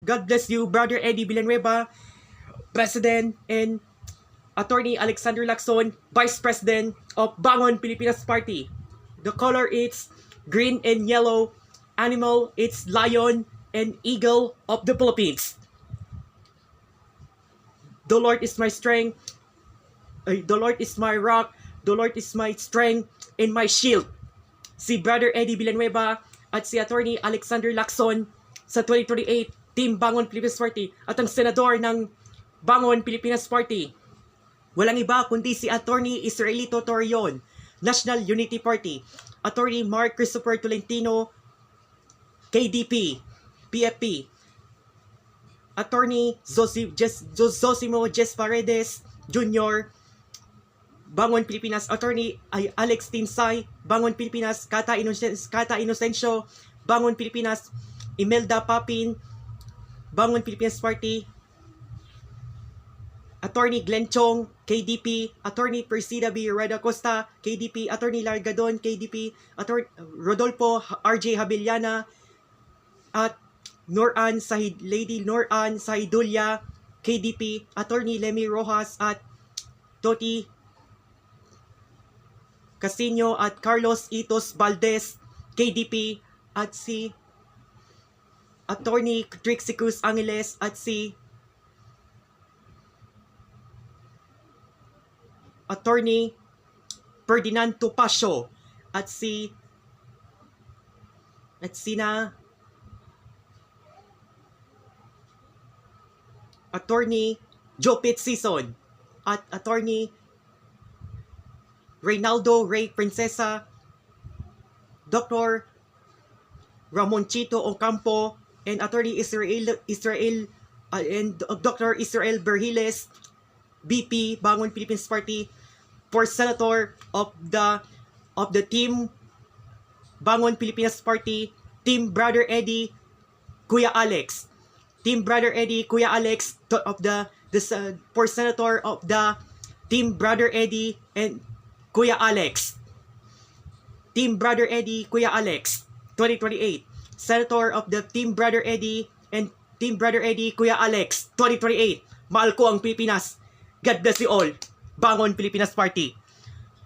God bless you, Brother Eddie Villanueva, President, and Attorney Alexander Lacson, Vice President of Bangon Pilipinas Party. The color is green and yellow. Animal, it's lion and eagle of the Philippines. The Lord is my strength. The Lord is my rock. The Lord is my strength and my shield. Si Brother Eddie Villanueva at si Attorney Alexander Lacson sa 2028 Team Bangon Pilipinas Party at ang senador ng Bangon Pilipinas Party. Walang iba kundi si Attorney Israelito Torreon, National Unity Party, Attorney Mark Christopher Tolentino, KDP, PFP, Attorney Zosimo Jess Paredes Jr., Bangon Pilipinas, Attorney Alex Tinsay, Bangon Pilipinas, Kata Inocencio, Bangon Pilipinas, Imelda Papin, Bangon Pilipinas Party, Attorney Glenn Chong, KDP, Attorney Persida B. Reda Costa, KDP, Attorney Largadon, KDP, Attorney Rodolfo RJ Habillana, at Lady Noran Sahidulya, KDP, Attorney Lemmy Rojas at Toti Casino at Carlos Itos Valdez, KDP, at si Attorney Trixie Cruz Angeles at si Attorney Ferdinand Topacio at sina Attorney Jopit Sison at Attorney Reynaldo Ray Princesa, Dr. Ramonchito Ocampo, and Attorney Israel and Dr. Israel Berhiles, BP, Bangon Philippines Party, for Senator of the Team Bangon Pilipinas Party, Team Brother Eddie, Kuya Alex. Team Brother Eddie, Kuya Alex, for Senator of the Team Brother Eddie and Kuya Alex. Team Brother Eddie, Kuya Alex, 2028. Senator of the Team Brother Eddie and Team Brother Eddie, Kuya Alex, 2028. Mahal ko ang Pilipinas. God bless you all. Bangon Pilipinas Party.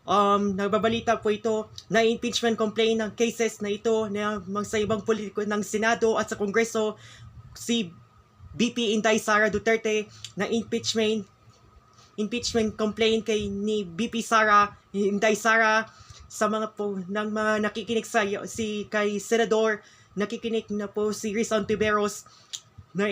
Nagbabalita po ito na impeachment complaint ng cases na ito na sa ibang politiko ng Senado at sa Kongreso, si BP Inday Sara Duterte na impeachment complaint ni BP Sara Inday Sara sa mga po ng mga nakikinig kay Senador, nakikinig na po si Rizal Tiberos